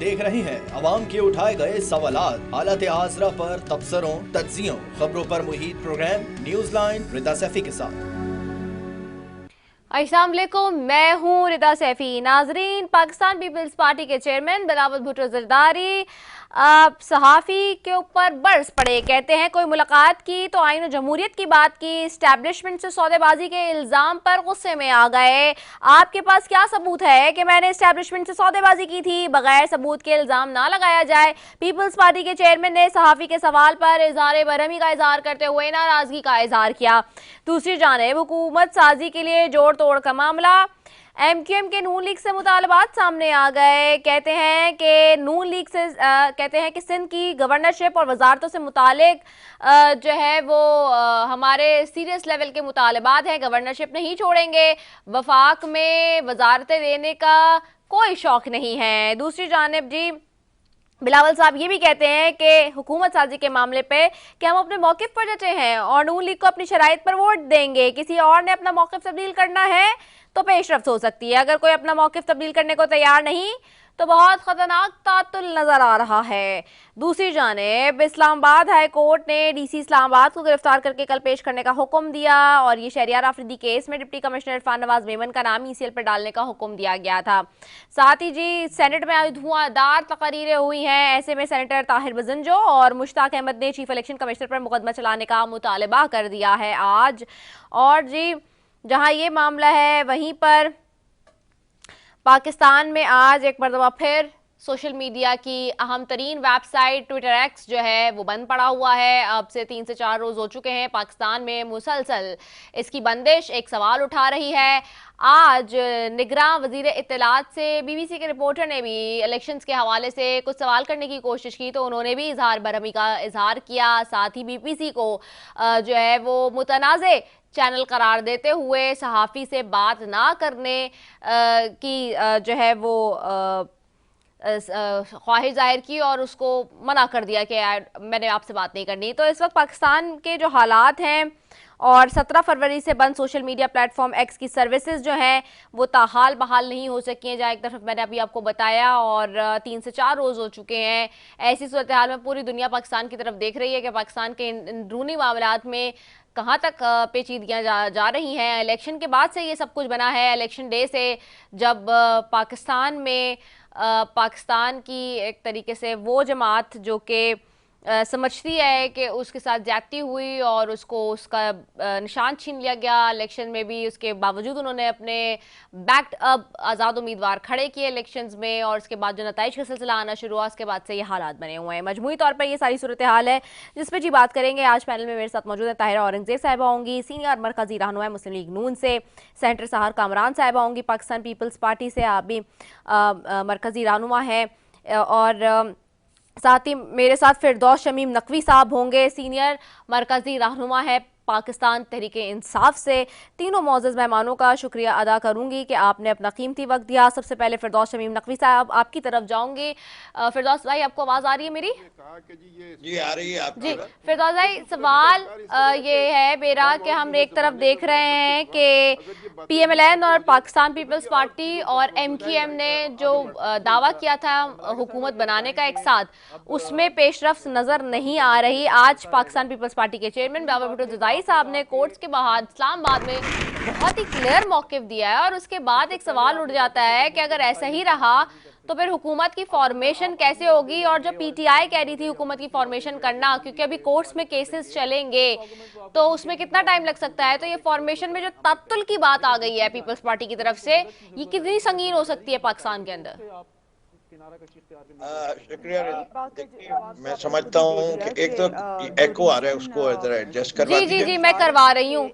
देख रहे हैं अवाम के उठाए गए सवालात, हालत आसरा पर तबसरों, तज्जियों, खबरों पर मुहित प्रोग्राम न्यूज लाइन रिदा सैफी के साथ। अस्सलाम वालेकुम, मैं हूँ रिदा सैफी। नाजरीन, पाकिस्तान पीपल्स पार्टी के चेयरमैन बिलावल भुट्टो जरदारी सहाफ़ी के ऊपर बरस पड़े। कहते हैं कोई मुलाकात की तो आईन और जमहूरियत की बात की, इस्टेब्लिशमेंट से सौदेबाजी के इल्ज़ाम पर गुस्से में आ गए। आपके पास क्या सबूत है कि मैंने इस्टेब्लिशमेंट से सौदेबाजी की थी? बगैर सबूत के इल्ज़ाम ना लगाया जाए। पीपल्स पार्टी के चेयरमैन ने सहाफ़ी के सवाल पर इज़हार बरहमी का इजहार करते हुए नाराज़गी का इजहार किया। दूसरी जानिब हुकूमत साजी के लिए जोड़ तोड़ का मामला, MQM के नून लीग से मुतालबात सामने आ गए। कहते हैं कि नून लीग से कहते हैं कि सिंध की गवर्नरशिप और वजारतों से मुतालिक जो है वो हमारे सीरियस लेवल के मुतालबात हैं, गवर्नरशिप नहीं छोड़ेंगे, वफाक में वजारतें देने का कोई शौक नहीं है। दूसरी जानिब जी बिलावल साहब ये भी कहते हैं कि हुकूमत साजी के मामले पे कि हम अपने मौक़िफ़ पर डटे हैं और नून लीग को अपनी शराइत पर वोट देंगे। किसी और ने अपना मौक़िफ़ तब्दील करना है तो पेशरफ्त हो सकती है। अगर कोई अपना मौक़िफ़ तब्दील करने को तैयार नहीं तो बहुत ख़तरनाक तातुल नज़र आ रहा है। दूसरी जानिब इस्लामाबाद हाई कोर्ट ने DC इस्लामाबाद को गिरफ्तार करके कल पेश करने का हुक्म दिया और ये शहरियार आफरीदी केस में डिप्टी कमिश्नर इरफान नवाज मेमन का नाम ECL पर डालने का हुक्म दिया गया था। साथ ही जी सेनेट में धुआंधार तकरीरें हुई हैं। ऐसे में सेनेटर ताहिर बजंजो और मुश्ताक अहमद ने चीफ इलेक्शन कमिश्नर पर मुकदमा चलाने का मुतालबा कर दिया है आज। और जी जहां ये मामला है वहीं पर पाकिस्तान में आज एक मरतबा फिर सोशल मीडिया की अहम तरीन वेबसाइट ट्विटर एक्स जो है वो बंद पड़ा हुआ है। अब से 3 से 4 रोज हो चुके हैं। पाकिस्तान में मुसलसल इसकी बंदिश एक सवाल उठा रही है। आज निगरान वजीर इत्तलात से BBC के रिपोर्टर ने भी इलेक्शंस के हवाले से कुछ सवाल करने की कोशिश की तो उन्होंने भी इजहार बरहमी का इजहार किया। साथ ही BBC को जो है वो मुतनाज़े चैनल करार देते हुए सहाफ़ी से बात ना करने की जो है वो ख्वाहिश जाहिर की और उसको मना कर दिया कि मैंने आपसे बात नहीं करनी। तो इस वक्त पाकिस्तान के जो हालात हैं और 17 फरवरी से बंद सोशल मीडिया प्लेटफॉर्म एक्स की सर्विसेज जो हैं वो ताहाल बहाल नहीं हो सकी हैं, जहाँ एक तरफ मैंने अभी आपको बताया, और 3 से 4 रोज़ हो चुके हैं। ऐसी सूरत हाल में पूरी दुनिया पाकिस्तान की तरफ देख रही है कि पाकिस्तान के अंदरूनी मामलात में कहाँ तक पेचीदगियाँ जा रही हैं। इलेक्शन के बाद से ये सब कुछ बना है। इलेक्शन डे से जब पाकिस्तान में पाकिस्तान की एक तरीके से वो जमात जो कि समझती है कि उसके साथ ज्यादती हुई और उसको उसका निशान छीन लिया गया इलेक्शन में भी, उसके बावजूद उन्होंने अपने बैक्ड अप आज़ाद उम्मीदवार खड़े किए इलेक्शंस में और उसके बाद जो नताइज का सिलसिला आना शुरू हुआ उसके बाद से ये हालात बने हुए हैं। मजमूई तौर पर ये सारी सूरत हाल है जिस पर जी बात करेंगे। आज पैनल में मेरे साथ मौजूद है ताहिरा औरंगजेब साहिबा होंगी, सीनियर मरकजी रहनुमा मुस्लिम लीग नून से, सेनेटर सहर कामरान साहिबा होंगी पाकिस्तान पीपल्स पार्टी से, आप भी मरकजी रहनुमा हैं, और साथ ही मेरे साथ फिरदौस शमीम नकवी साहब होंगे, सीनियर मरकजी रहनुमा है पाकिस्तान तहरीक इंसाफ से। तीनों मौजूद मेहमानों का शुक्रिया अदा करूंगी कि आपने अपना कीमती वक्त दिया। सबसे पहले फिरदौस शमीम नकवी साहब आपकी तरफ जाऊंगी। फिरदौस भाई आपको आवाज़ आ रही है मेरी? जी आ रही है जी फिरदौस भाई, सवाल ये है मेरा कि हम एक तरफ देख रहे हैं कि PMLN और पाकिस्तान पीपल्स पार्टी और MQM ने जो दावा किया था हुकूमत बनाने का एक साथ, उसमें पेशरफ्त नज़र नहीं आ रही। आज पाकिस्तान पीपल्स पार्टी के चेयरमैन बिलावल भुट्टो जरदारी साहब ने कोर्ट्स के बाहर इस्लामाबाद में बहुत ही क्लियर मौक़िफ़ दिया है और उसके बाद एक सवाल उठ जाता है कि अगर ऐसा ही रहा तो फिर हुकूमत की फॉर्मेशन कैसे होगी। और जो PTI कह रही थी हुकूमत की फॉर्मेशन करना, क्योंकि अभी कोर्ट्स में केसेस चलेंगे तो उसमें कितना टाइम लग सकता है, तो ये फॉर्मेशन में जो तत्तुल की बात आ गई है पीपल्स पार्टी की तरफ से, ये कितनी संगीन हो सकती है पाकिस्तान के अंदर? शुक्रिया। मैं समझता हूँ कि एक तो एको आ रहा है, उसको जरा एडजस्ट करवा दीजिए। जी जी मैं करवा रही हूँ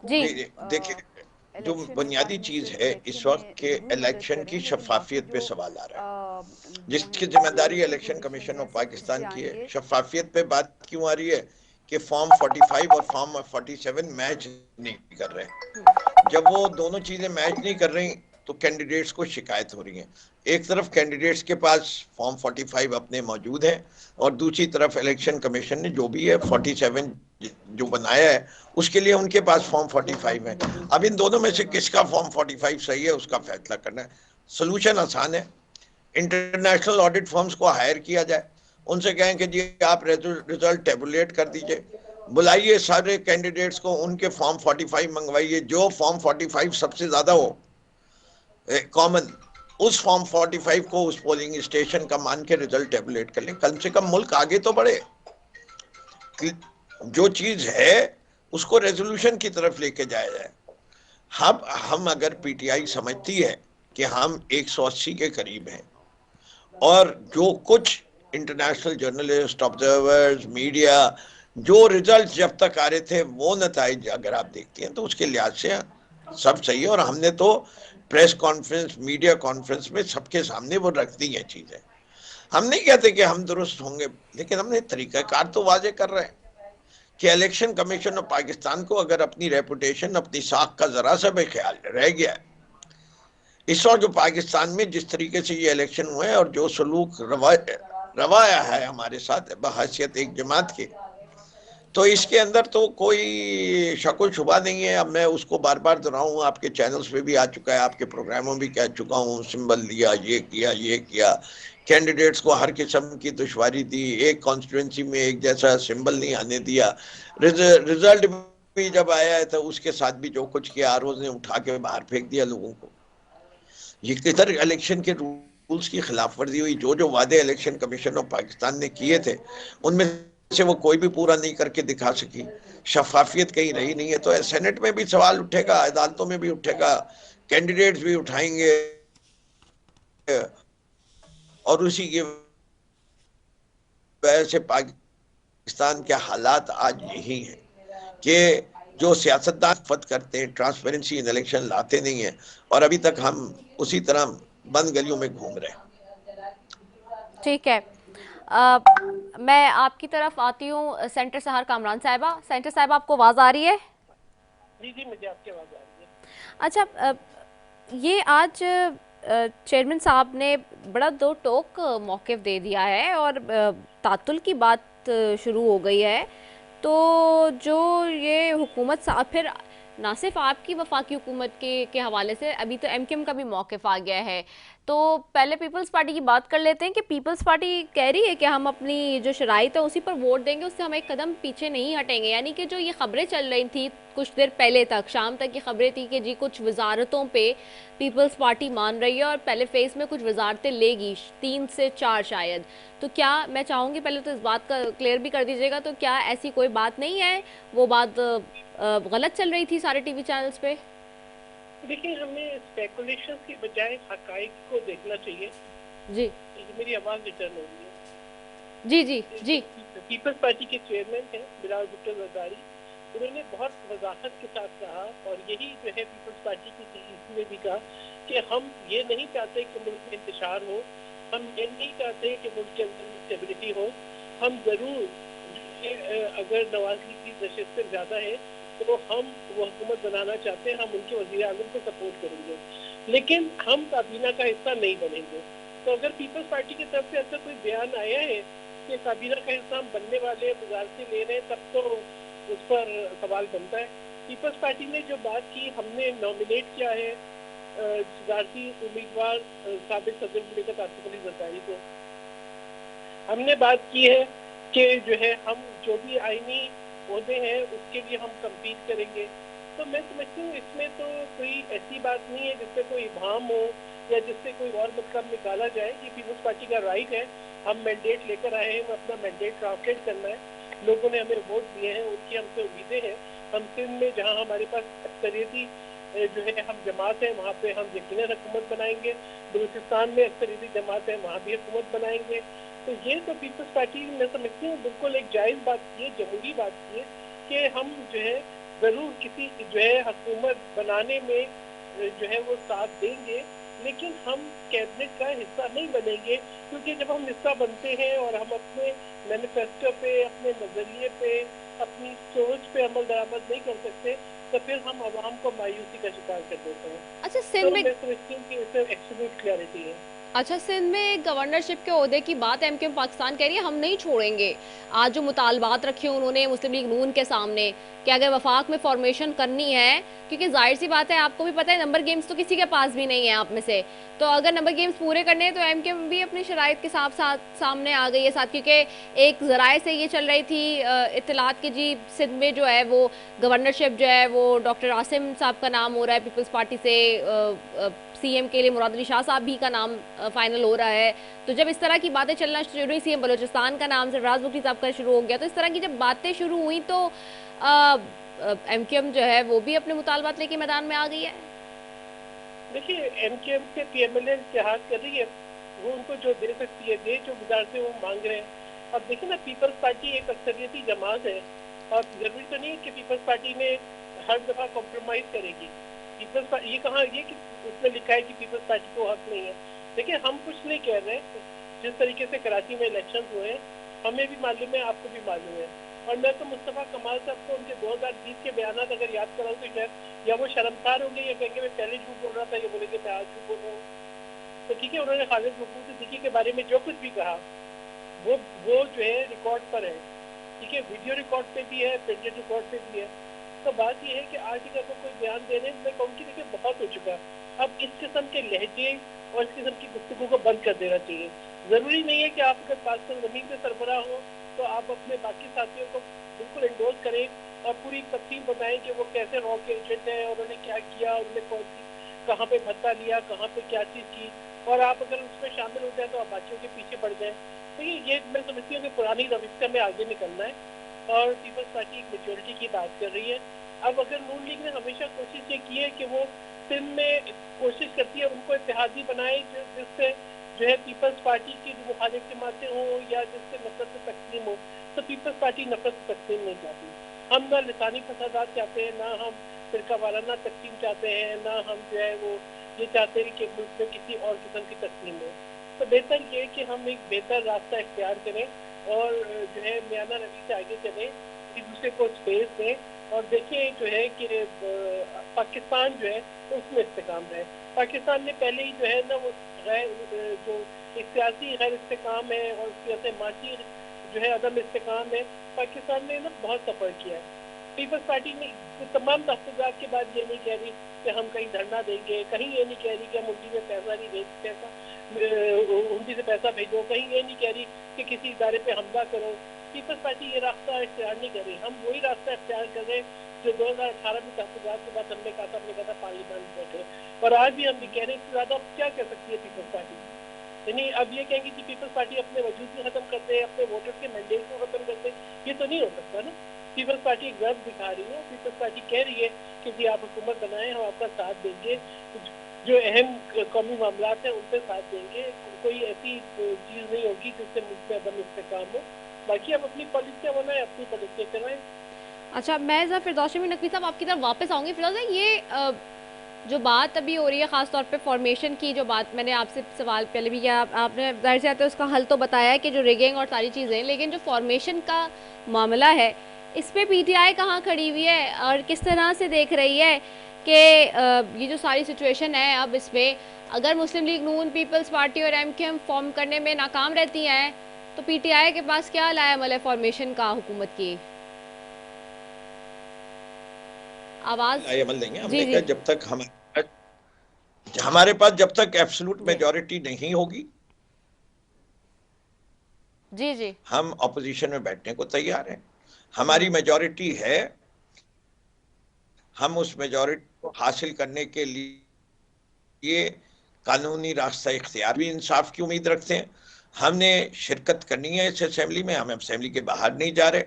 जी। देखिए, जो बुनियादी चीज है इस वक्त के इलेक्शन की शफाफियत पे सवाल आ रहा है, जिसकी जिम्मेदारी इलेक्शन कमीशन ऑफ पाकिस्तान की है। शफाफियत पे बात क्यों आ रही है कि फॉर्म 45 और फॉर्म 47 मैच नहीं कर रहे। जब वो दोनों चीजें मैच नहीं कर रही तो कैंडिडेट्स को शिकायत हो रही है। एक तरफ कैंडिडेट्स के पास फॉर्म 45 अपने मौजूद है और दूसरी तरफ इलेक्शन कमीशन ने जो भी है 47 जो बनाया है उसके लिए उनके पास फॉर्म 45 है। अब इन दोनों में से किसका फॉर्म 45 सही है उसका फैसला करना है। सोल्यूशन आसान है, इंटरनेशनल ऑडिट फर्म्स को हायर किया जाए, उनसे कहें कि जी आप रिजल्ट टेबुलेट कर दीजिए, बुलाइए सारे कैंडिडेट्स को, उनके फॉर्म 45 मंगवाइए, जो फॉर्म 45 सबसे ज्यादा हो कॉमन, उस फॉर्म 45 को उस पोलिंग स्टेशन का मान के रिजल्ट टेबुलेट कर लें। कम से कम मुल्क आगे तो बढ़े, जो चीज है उसको रेजोल्यूशन की तरफ लेके जाया जाए। हम अगर पीटीआई समझती है कि हम 180 के करीब हैं और जो कुछ इंटरनेशनल जर्नलिस्ट, ऑब्जर्वर्स, मीडिया, जो रिजल्ट जब तक आ रहे थे वो नताइज अगर आप देखती हैं तो उसके लिहाज से सब सही है। और हमने तो प्रेस कॉन्फ्रेंस, मीडिया कॉन्फ्रेंस में सबके सामने वो रख दी है चीजें। हम नहीं कहते कि हम दुरुस्त होंगे, लेकिन हमने तरीकाकार तो वाजे कर रहे हैं कि इलेक्शन कमीशन ऑफ पाकिस्तान को अगर अपनी रेपुटेशन, अपनी साख का जरा सा भी ख्याल रह गया है, इस वक्त जो पाकिस्तान में जिस तरीके से ये इलेक्शन हुए हैं और जो सलूक रवाया है हमारे साथ बहैसियत एक जमात के, तो इसके अंदर तो कोई शक व शुबा नहीं है। अब मैं उसको बार बार दोहराऊं, आपके चैनल्स पे भी आ चुका है, आपके प्रोग्रामों भी कह चुका हूं, सिंबल दिया, ये किया, कैंडिडेट्स को हर किस्म की दुश्वारी दी, एक कॉन्स्टिट्यूंसी में एक जैसा सिंबल नहीं आने दिया, रिजल्ट भी जब आया है तो उसके साथ भी जो कुछ किया आरओज ने उठा के बाहर फेंक दिया लोगों को। ये किधर इलेक्शन के रूल्स की खिलाफ वर्जी हुई? जो वादे इलेक्शन कमीशन ऑफ पाकिस्तान ने किए थे उनमें से वो कोई भी पूरा नहीं करके दिखा सकी, शफाफियत कहीं रही नहीं है। तो सेनेट में भी सवाल उठेगा, अदालतों में भी उठेगा, कैंडिडेट्स भी उठाएंगे, और उसी की वजह से पाकिस्तान के हालात आज यही हैं कि जो सियासतदान फत करते हैं, ट्रांसपेरेंसी इन इलेक्शन लाते नहीं है, और अभी तक हम उसी तरह बंद गलियों में घूम रहे हैं। ठीक है, मैं आपकी तरफ आती हूँ सेंटर सहर कामरान साहिबा। सेंटर साहिबा, आपको आवाज़ आ रही है? जी, मुझे आपकी आवाज़ आ रही है। अच्छा, ये आज चेयरमैन साहब ने बड़ा दो टोक मौक़िफ़ दे दिया है और तातुल की बात शुरू हो गई है। तो जो ये हुकूमत साहब, फिर ना सिर्फ आपकी वफाकी हुकूमत के हवाले से अभी तो एमकेएम का भी मौक़िफ़ आ गया है। तो पहले पीपल्स पार्टी की बात कर लेते हैं कि पीपल्स पार्टी कह रही है कि हम अपनी जो शराइत है उसी पर वोट देंगे, उससे हम एक कदम पीछे नहीं हटेंगे। यानी कि जो ये खबरें चल रही थी कुछ देर पहले तक, शाम तक ये खबरें थी कि जी कुछ वजारतों पे पीपल्स पार्टी मान रही है और पहले फेज़ में कुछ वजारतें लेगी, 3 से 4 शायद। तो क्या, मैं चाहूँगी पहले तो इस बात का क्लियर भी कर दीजिएगा, तो क्या ऐसी कोई बात नहीं है, वो बात गलत चल रही थी सारे टीवी चैनल्स पे? देखिए, हमें स्पेकुलेशन की बजाय हकाइक को देखना चाहिए। जी, मेरी आवाज़ रिटर्न हो रही है? जी जी जी। पीपल्स पार्टी के चेयरमैन हैं बिलावल भुट्टो जरदारी, उन्होंने बहुत वजाहत के साथ कहा, और यही जो है पीपल्स पार्टी की सीईसी ने भी कहा कि हम ये नहीं चाहते कि मुल्क में इंतशार हो, हम ये नहीं चाहते कि मुल्क के अंदर स्टेबिलिटी हो। हम ज़रूर अगर नवाज लीग की नशिस्तें ज़्यादा है तो हम वो हुकूमत बनाना चाहते हैं, हम उनके वज़ीर आज़म को सपोर्ट करेंगे, लेकिन हम काबीना का हिस्सा नहीं बनेंगे। तो अगर पीपल्स पार्टी की तरफ से ऐसा कोई बयान आया है कि काबीना का हिस्सा हम बनने वाले हैं, वजारतें ले रहे हैं, तब तो उस पर सवाल बनता है। पीपल्स पार्टी ने जो बात की, हमने नॉमिनेट किया है सदारती उम्मीदवार साबिक सदर मुमलिकत आसिफ अली जरदारी को। हमने बात की है कि जो है हम जो भी आईनी पौधे हैं उसके लिए हम कम्पीट करेंगे। तो मैं समझती हूँ इसमें तो कोई ऐसी बात नहीं है जिससे कोई इबाहम हो या जिससे कोई और मतलब निकाला जाए। ये पीपल्स पार्टी का राइट है, हम मैंडेट लेकर आए हैं, वो अपना मैंडेट ट्रांसलेट करना है, लोगों ने हमें वोट दिए हैं, उनकी हमसे उम्मीदें हैं। हम सिंध में जहाँ हमारे पास अक्सरियती जो है हम जमात है वहाँ पे हम यकीनन हुकूमत बनाएंगे, बलूचिस्तान में अक्सरियती जमात है वहाँ भी हुकूमत बनाएंगे। तो ये तो पीपल्स पार्टी मैं समझती हूँ बिल्कुल एक जायज़ बात की है, जमहूरी बात की है कि हम जो है ज़रूर किसी जो है हुकूमत बनाने में जो है वो साथ देंगे, लेकिन हम कैबिनेट का हिस्सा नहीं बनेंगे, क्योंकि जब हम हिस्सा बनते हैं और हम अपने मैनिफेस्टो पे, अपने नज़रिए पे, अपनी सोच पे अमल दरामद नहीं कर सकते, तो फिर हम आवाम को मायूसी का शिकार कर देते हैं। अच्छा, सिंध में मैं समझती हूँ कि इसमें एब्सोल्यूट क्लैरिटी है। अच्छा, सिंध में गवर्नरशिप के ओहदे की बात एमकेएम पाकिस्तान कह रही है हम नहीं छोड़ेंगे। आज जो मुतालबात रखे उन्होंने मुस्लिम लीग नून के सामने कि अगर वफाक में फॉर्मेशन करनी है क्योंकि जाहिर सी बात है, आपको भी पता है नंबर गेम्स तो किसी के पास भी नहीं है आप में से, तो अगर नंबर गेम्स पूरे करने हैं तो एमकेएम भी अपनी शराइत के साथ सामने आ गई है साथ, क्योंकि एक जराए से ये चल रही थी इत्तलात की जी, सिंध में जो है वो गवर्नरशिप जो है वो डॉक्टर आसिम साहब का नाम हो रहा है पीपल्स पार्टी से, सीएम के लिए मुराद अली शाह साहब भी का नाम फाइनल हो रहा है। तो जब इस तरह की बातें चलना शुरू हुई, सीएम बलोचिस्तान का नाम सरफराज बुखरी साहब का शुरू हो गया, तो इस तरह की जब बातें शुरू हुई तो एमकेएम जो है वो भी अपने मुतालबात लेके मैदान में आ गई है। देखिए, एमकेएम से पीएमएलए इत्तेहाद कर रही है, वो उनको जो दे सकती है दे, जो गुजारते वो मांग रहे हैं। अब देखिए ना, पीपल्स पार्टी एक अक्सरियती जमात है और जरूरी तो नहीं कि पीपल्स पार्टी में हर दफा कॉम्प्रोमाइज करेगी। पीपल्स ये कहाँ ये कि उसमें लिखा है कि पीपल्स पार्टी को हक नहीं है। देखिए, हम कुछ नहीं कह रहे, जिस तरीके से कराची में इलेक्शन हुए हमें भी मालूम है, आपको भी मालूम है, और मैं तो मुस्तफा कमाल साहब को उनके 2020 के बयानात अगर याद कराऊं तो शायद या वो शर्मसार होंगे या कहेंगे मैं पहले झूठ बोल रहा था, ये बोलेंगे मैं आज झूठ बोल रहा हूँ। तो ठीक है, उन्होंने खालिद महमूद सिद्दीकी के बारे में जो कुछ भी कहा वो जो है रिकॉर्ड पर है, ठीक है, वीडियो रिकॉर्ड पे भी है, प्रिंटेड रिकॉर्ड पे भी है। तो बात ये है कि आज अगर वो कोई बयान दे रहे हैं, मैं कहूँगी देखिए बहुत हो चुका, अब इस किस्म के लहजे और इस किस्म की गुफ्तगू को बंद कर देना चाहिए। जरूरी नहीं है कि आप अगर पाकिस्तान जमीन पे सरबराह हो तो आप अपने बाकी साथियों को बिल्कुल एंडोर्स करें और पूरी तफसील बताएं कि वो कैसे रॉ के एजेंट है, उन्होंने क्या किया, उन्होंने कौन सी कहाँ पे भत्ता लिया, कहाँ पे क्या चीज़ की, और आप अगर उसमें शामिल हो जाए तो आप बाकियों के पीछे बढ़ जाए। तो ये मैं समझती हूँ कि पुरानी रविश में आगे निकलना है और पीपल्स पार्टी एक मेच्योरिटी की बात कर रही है। अब अगर नून लीग ने हमेशा कोशिश ये की है कि वो सिंध में कोशिश करती है उनको इत्तेहादी बनाए जिससे जो है पीपल्स पार्टी की जो मुखालिफ जमातें हों या जिससे नफरत से तकसीम हो, तो पीपल्स पार्टी नफरत से तकसीम नहीं चाहती। हम ना लिसानी फसादात चाहते हैं, ना हम फिरका वाराना तकसीम चाहते हैं, ना हम जो है वो ये चाहते हैं कि मुल्क में किसी और किस्म की तकसीम हो। तो बेहतर ये कि हम एक बेहतर रास्ता इख्तियार करें और जो है मियाना रवि से आगे चलें, एक दूसरे को स्पेस दें और देखें जो है कि पाकिस्तान जो है उसमें इस्तेकाम है। पाकिस्तान ने पहले ही जो है ना वो जो एक सियासी गैर इस्तेकाम है और सियासी माशी जो है अदम इस्तेकाम है, पाकिस्तान ने ना बहुत सफ़र किया है। पीपल्स पार्टी ने तमाम तहफ़्फ़ुज़ात के बाद ये नहीं कह रही कि हम कहीं धरना देंगे, कहीं ये नहीं कह रही कि हम हुंडी में पैसा नहीं हुंडी से पैसा भेजो, कहीं ये नहीं कह रही कि किसी इदारे पे हमला करो। पीपल्स पार्टी ये रास्ता इख्तियार नहीं कर रही, हम वही रास्ता इख्तियार कर रहे हैं जो 2018 में तहफ़्फ़ुज़ात के बाद हमने कहा था पार्लियामेंट में बैठे, और आज भी हम ये कह रहे हैं इससे ज़्यादा क्या कर सकती है पीपल्स पार्टी। यानी अब ये कहेंगे कि पीपल्स पार्टी अपने वजूद को खत्म कर दे, अपने वोटर्स के मैंडेट को खत्म कर दे, ये तो नहीं हो सकता ना। पीपल्स पार्टी एक गर्व दिखा रही है, पीपल्स पार्टी कह रही है कि जी आप हुकूमत बनाएं, हम आपका साथ देंगे, जो अहम कौमी मामलात हैं उन पर साथ देंगे, कोई ऐसी चीज़ नहीं होगी जिससे मुल्क में अदम इस्तेकाम हो। बाकी आप अपनी पॉलिसियाँ बनाएं, अपनी पॉलिसियाँ चलाएं। अच्छा, मैं ज़रा फिरदौस शमी नकवी साहब आपकी तरफ वापस आऊँगी। फिरदौस, ये जो बात अभी हो रही है ख़ासतौर पे फॉर्मेशन की, जो बात मैंने आपसे सवाल पहले भी किया, आपने ज़ाहिर सी बात है उसका हल तो बताया कि जो रिगिंग और सारी चीज़ें, लेकिन जो फॉर्मेशन का मामला है इस पर पीटीआई कहाँ खड़ी हुई है और किस तरह से देख रही है कि ये जो सारी सिचुएशन है, अब इसमें अगर मुस्लिम लीग नून, पीपल्स पार्टी और एमकेएम फॉर्म करने में नाकाम रहती हैं तो पीटीआई के पास क्या लाएमल है फॉर्मेशन का हुकूमत की? आवाज अमल देंगे हमने कहा जब तक हमारे पास जब तक एब्सोल्यूट मेजॉरिटी नहीं होगी जी हम ऑपोजिशन में बैठने को तैयार हैं। हमारी मेजॉरिटी है, हम उस मेजॉरिटी को हासिल करने के लिए कानूनी रास्ता इख्तियार भी इंसाफ की उम्मीद रखते हैं। हमने शिरकत करनी है इस असेंबली में, हम असेंबली के बाहर नहीं जा रहे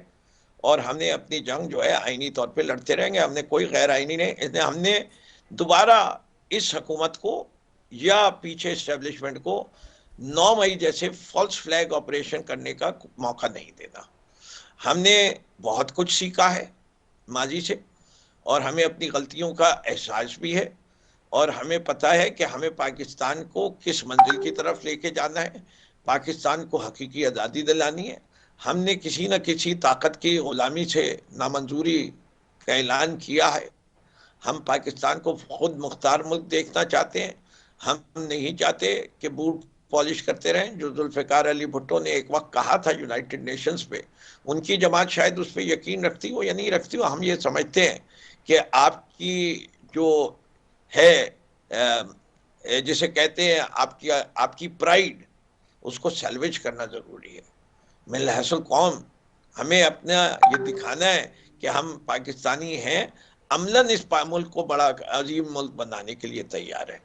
और हमने अपनी जंग जो है आईनी तौर पे लड़ते रहेंगे। हमने कोई गैर आईनी नहीं, इसलिए हमने दोबारा इस हुकूमत को या पीछे इस्टेब्लिशमेंट को 9 मई जैसे फॉल्स फ्लैग ऑपरेशन करने का मौका नहीं देना। हमने बहुत कुछ सीखा है माजी से और हमें अपनी गलतियों का एहसास भी है और हमें पता है कि हमें पाकिस्तान को किस मंजिल की तरफ लेके जाना है, पाकिस्तान को हकीकी आज़ादी दिलानी है। हमने किसी न किसी ताकत की गुलामी से नामंजूरी का ऐलान किया है। हम पाकिस्तान को खुद मुख्तार मुल्क देखना चाहते हैं। हम नहीं चाहते कि बूट पॉलिश करते रहें। जो जुल्फ़िकार अली भुट्टो ने एक वक्त कहा था यूनाइटेड नेशंस पे, उनकी जमात शायद उस पर यकीन रखती हो या नहीं रखती हो, हम ये समझते हैं कि आपकी जो है जिसे कहते हैं आपकी प्राइड, उसको सैल्वेज करना जरूरी है। मिलहसल कौम, हमें अपना ये दिखाना है कि हम पाकिस्तानी हैं, अमलन इस मुल्क को बड़ा अजीम मुल्क बनाने के लिए तैयार है।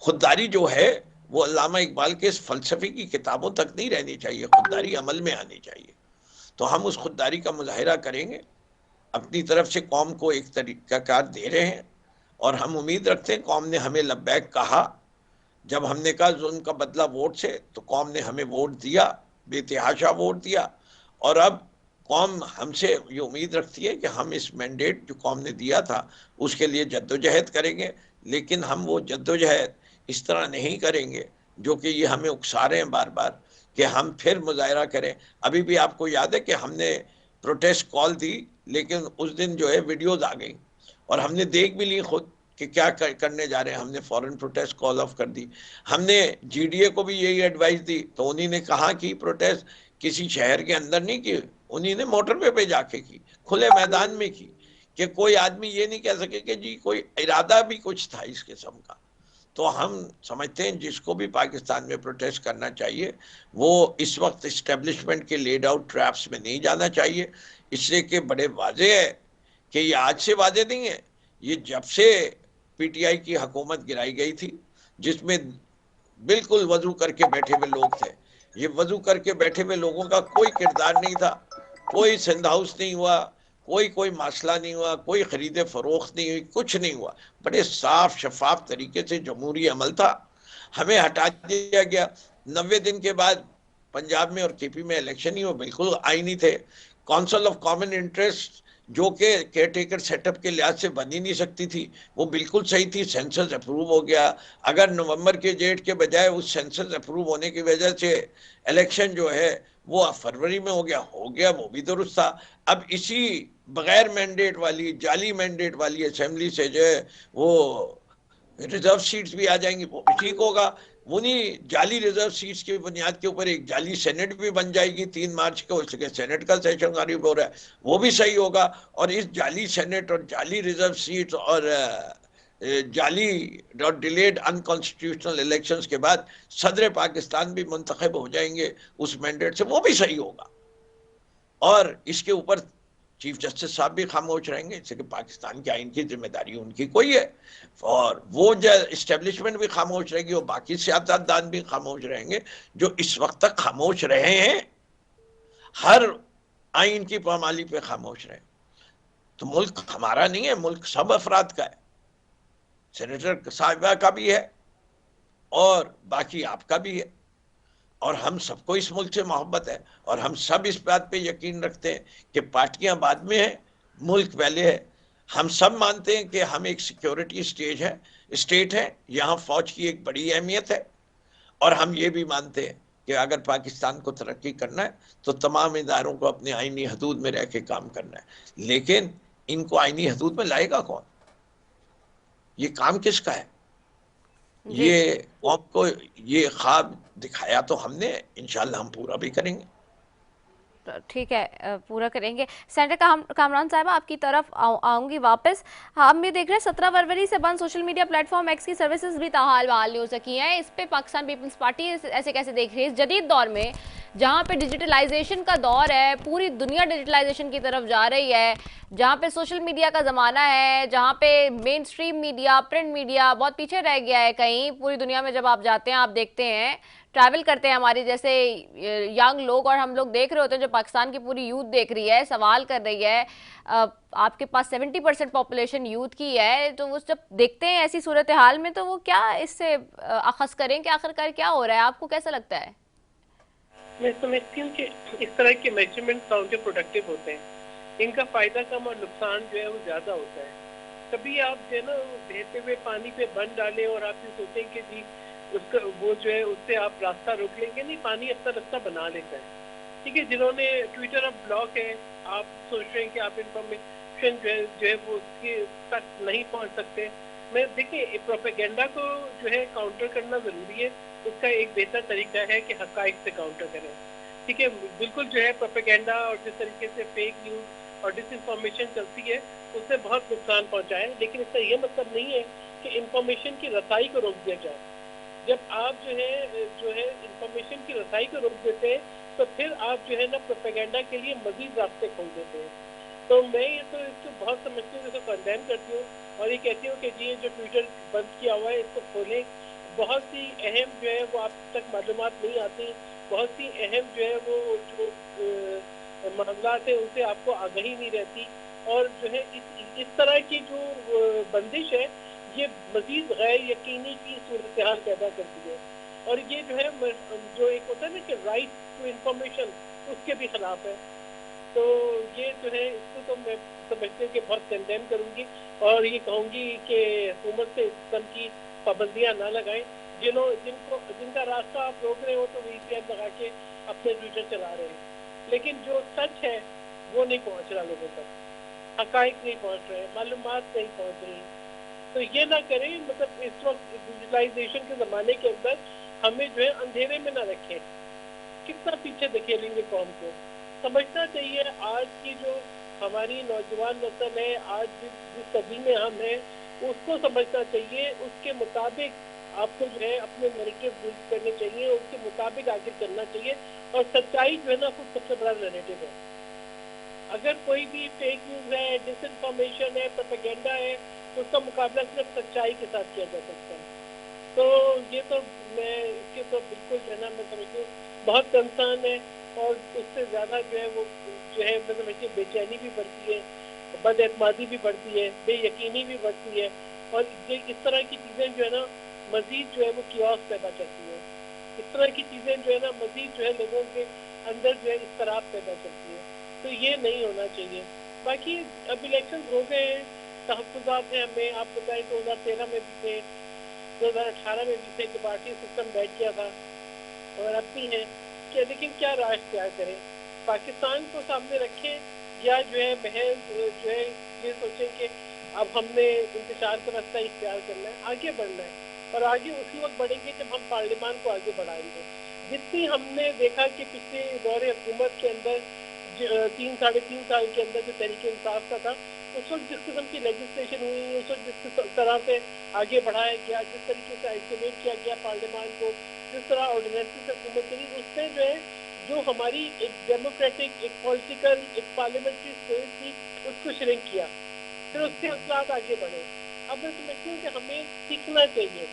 खुददारी जो है वो अल्लामा इकबाल के इस फलसफे की किताबों तक नहीं रहनी चाहिए, खुददारी अमल में आनी चाहिए। तो हम उस खुददारी का मुजाहिरा करेंगे, अपनी तरफ से कौम को एक तरीकाकार दे रहे हैं, और हम उम्मीद रखते हैं कौम ने हमें लब्बैक कहा। जब हमने कहा जुल्म का बदला वोट से, तो कौम ने हमें वोट दिया, बेतहाशा वोट दिया, और अब कौम हमसे ये उम्मीद रखती है कि हम इस मैंडेट जो कौम ने दिया था उसके लिए जद्दोजहद करेंगे। लेकिन हम वो जद्दोजहद इस तरह नहीं करेंगे जो कि ये हमें उकसा रहे हैं बार बार कि हम फिर मुजाहरा करें। अभी भी आपको याद है कि हमने प्रोटेस्ट कॉल दी, लेकिन उस दिन जो है वीडियोज आ गई और हमने देख भी ली खुद कि क्या करने जा रहे हैं। हमने फॉरेन प्रोटेस्ट कॉल ऑफ कर दी। हमने जीडीए को भी यही एडवाइस दी, तो उन्हीं ने कहा कि प्रोटेस्ट किसी शहर के अंदर नहीं की, उन्हीं ने मोटरवे पे जाके की, खुले मैदान में की, कि कोई आदमी ये नहीं कह सके कि जी कोई इरादा भी कुछ था इस किस्म का। तो हम समझते हैं जिसको भी पाकिस्तान में प्रोटेस्ट करना चाहिए वो इस वक्त इस्टेब्लिशमेंट के लेड आउट ट्रैप्स में नहीं जाना चाहिए, इसलिए कि बड़े वाजे है कि ये आज से वाजे नहीं है, ये जब से पीटीआई की हुकूमत गिराई गई थी, जिसमें बिल्कुल वजू करके बैठे हुए लोग थे। ये वजू करके बैठे हुए लोगों का कोई किरदार नहीं था, कोई सिंध हाउस नहीं हुआ, कोई मसला नहीं हुआ, कोई खरीदे फरोख्त नहीं हुई, कुछ नहीं हुआ। बड़े साफ शफाफ तरीके से जमहूरी अमल था। हमें हटा दिया गया। 90 दिन के बाद पंजाब में और केपी में इलेक्शन ही वो बिल्कुल आईनी थे। काउंसिल ऑफ कॉमन इंटरेस्ट जो कि केयरटेकर सेटअप के लिहाज से बन ही नहीं सकती थी, वो बिल्कुल सही थी। सेंसस अप्रूव हो गया। अगर नवंबर के डेट के बजाय उस सेंसस अप्रूव होने की वजह से इलेक्शन जो है वो फरवरी में हो गया, वो भी दुरुस्त था। अब इसी बगैर मैंडेट वाली, जाली मैंडेट वाली असेंबली से जो है वो रिजर्व सीट्स भी आ जाएंगी, वो भी ठीक होगा। उन्हीं जाली रिजर्व सीट्स की बुनियाद के ऊपर एक जाली सेनेट भी बन जाएगी 3 मार्च को, इसलिए सेनेट का सेशन करीब हो रहा है, वो भी सही होगा। और इस जाली सेनेट और जाली रिजर्व सीट्स और जाली और डिलेड अनकॉन्स्टिट्यूशनल इलेक्शंस के बाद सदर पाकिस्तान भी मुंतखब हो जाएंगे उस मैंडेट से, वो भी सही होगा। और इसके ऊपर चीफ जस्टिस साहब भी खामोश रहेंगे, इससे कि पाकिस्तान के आइन की जिम्मेदारी उनकी कोई है, और वो जो इस्टेब्लिशमेंट भी खामोश रहेगी और बाकी सियासतदान भी खामोश रहेंगे जो इस वक्त तक खामोश रहे हैं, हर आइन की पामाली पे खामोश रहे। तो मुल्क हमारा नहीं है, मुल्क सब अफराद का है, सेनेटर साहिबा का भी है और बाकी आपका भी है, और हम सबको इस मुल्क से मोहब्बत है, और हम सब इस बात पे यकीन रखते हैं कि पार्टियां बाद में हैं, मुल्क पहले है। हम सब मानते हैं कि हम एक सिक्योरिटी स्टेट है, यहाँ फौज की एक बड़ी अहमियत है, और हम ये भी मानते हैं कि अगर पाकिस्तान को तरक्की करना है तो तमाम इदारों को अपने आईनी हदूद में रह के काम करना है। लेकिन इनको आईनी हदूद में लाएगा कौन? ये काम किसका है? ये आपको ये ख्वाब दिखाया तो हमने, इंशाल्लाह हम पूरा भी करेंगे। ठीक है, पूरा करेंगे। सेनेटर कामरान साहब आपकी तरफ आऊंगी वापस। हम भी देख रहे हैं 17 फरवरी से बंद सोशल मीडिया प्लेटफॉर्म एक्स की सर्विसेज भी ताहाल बहाल नहीं हो सकी हैं। इस पे पाकिस्तान पीपल्स पार्टी ऐसे कैसे देख रही है इस जदीद दौर में जहाँ पे डिजिटलाइजेशन का दौर है, पूरी दुनिया डिजिटलाइजेशन की तरफ जा रही है, जहाँ पे सोशल मीडिया का ज़माना है, जहाँ पे main stream media, print media बहुत पीछे रह गया है। कहीं पूरी दुनिया में जब आप जाते हैं, आप देखते हैं, ट्रैवल करते हैं हमारे जैसे यंग लोग, और हम लोग देख रहे होते हैं, जो पाकिस्तान की पूरी यूथ देख रही है, सवाल कर रही है। आपके पास 70% पॉपुलेशन यूथ की है, तो वो जब देखते हैं ऐसी सूरत हाल में तो वो क्या इससे अखज़ करें कि आखिरकार क्या हो रहा है? आपको कैसा लगता है? मैं समझती हूँ कि इस तरह के मेजरमेंट काउंटर प्रोडक्टिव होते हैं, इनका फायदा कम और नुकसान जो है वो ज्यादा होता है। कभी आप जो है ना बहते हुए पानी पे बंद डालें और आप ये सोचें कि जी उसका वो जो है उससे आप रास्ता रोक लेंगे, नहीं, पानी अपना रास्ता बना लेता है। ठीक है, जिन्होंने ट्विटर अब ब्लॉक है, आप सोच रहे हैं कि आप इंफॉर्मेशन जो है वो उसके तक नहीं पहुंच सकते। मैं देखिए, प्रोपेगेंडा को जो है काउंटर करना जरूरी है, उसका एक बेहतर तरीका है कि हकाइक से काउंटर करें। ठीक है, बिल्कुल जो है प्रोपेगेंडा और जिस तरीके से फेक न्यूज और डिसइंफॉर्मेशन चलती है उससे बहुत नुकसान पहुंचा है। लेकिन इसका ये मतलब नहीं है कि इंफॉर्मेशन की रसाई को रोक दिया जाए। जब आप जो है इंफॉर्मेशन की रसाई को रोक देते हैं तो फिर आप जो है ना प्रोपेगेंडा के लिए मजीद रास्ते खोल देते हैं। तो मैं ये तो इसको बहुत समझती हूँ, इसको कंडेम करती हूँ और ये कहती हूँ कि जी ये जो ट्विटर बंद किया हुआ है इसको खोलें। बहुत सी अहम जो है वो आप तक मालूमात नहीं आती, बहुत सी अहम जो है वो जो मामलात है उनसे आपको आगाही नहीं रहती। और जो है इस तरह की जो बंदिश है ये मजीद गैर यकीनी की सूरत हाल पैदा करती है। और ये जो है जो एक होता है ना कि राइट टू इंफॉर्मेशन उसके भी खिलाफ है। तो ये जो है इसको तो मैं समझती हूँ कि बहुत कंडेम करूँगी और ये कहूँगी कि हुकूमत से इस किस्म की पाबंदियाँ ना लगाएं। जिनका रास्ता आप रोक रहे हो तो VPN लगा के अपने ट्विटर चला रहे हैं, लेकिन जो सच है वो नहीं पहुँच रहा लोगों तक, हकाइक नहीं पहुँच रहे, मालूमात नहीं पहुँच रही। तो ये ना करें, मतलब इस वक्त डिजिटलाइजेशन के ज़माने के अंदर हमें जो है अंधेरे में ना रखें। कितना पीछे धकेलेंगे कौम को। समझना चाहिए आज की जो हमारी नौजवान नस्ल है, आज जिस सदी में हम हैं उसको समझना चाहिए। उसके मुताबिक आपको जो है अपने नैरेटिव बिल्ड करने चाहिए, उसके मुताबिक आगे चलना चाहिए। और सच्चाई जो है ना खुद सबसे बड़ा नैरेटिव है। अगर कोई भी फेक न्यूज़ है, डिसइंफॉर्मेशन है, प्रोपेगेंडा है, तो उसका मुकाबला सिर्फ सच्चाई के साथ किया जा सकता है। तो ये तो मैं इसके तो बिल्कुल जो है ना मैं समझती हूँ बहुत कंसर्न है। और उससे ज़्यादा जो है वो जो है मैं समझती हूँ बेचैनी भी बढ़ती है, बदएतमादी भी बढ़ती है, बेयकीनी भी बढ़ती है। और इस तरह की चीज़ें जो है ना मज़ीद जो है वो कियोस पैदा करती है। इस तरह की चीज़ें जो है ना मज़ीद जो है लोगों के अंदर जो है इख्तलाफ पैदा करती है। तो ये नहीं होना चाहिए। बाकी अब इलेक्शन हो गए हैं, तहफ़्फ़ुज़ात हैं हमें। आप बताएं 2013 में भी थे, 2018 में भी थे कि पार्टी सिस्टम बैठ गया था और अब भी है कि लेकिन क्या राह इख्तियार करें, पाकिस्तान को सामने रखें या जो है महज जो है ये सोचें कि अब हमने इंतशार का रास्ता इख्तियार करना है, आगे बढ़ना है। और आगे उसी वक्त बढ़ेंगे जब हम पार्लियामान को आगे बढ़ाएंगे। जितनी हमने देखा कि पिछले दौरे हुकूमत के अंदर 3-3.5 साल के अंदर जो तरीके इंसाफ का था, उस वक्त जिस किस्म की लेजिस्लेशन हुई, उस वक्त जिस तरह से आगे बढ़ाया गया, जिस तरीके से आइसोलेट किया गया पार्लियामान को, जिस तरह ऑर्डिनेंसेस से हुकूमत करी, उससे जो है जो हमारी एक डेमोक्रेटिक, एक पॉलिटिकल, एक पार्लियामेंट्री स्पेस थी उसको श्रिंक किया। फिर उसके असलात आगे बढ़े। अब मैं समझती हूँ कि हमें सीखना चाहिए।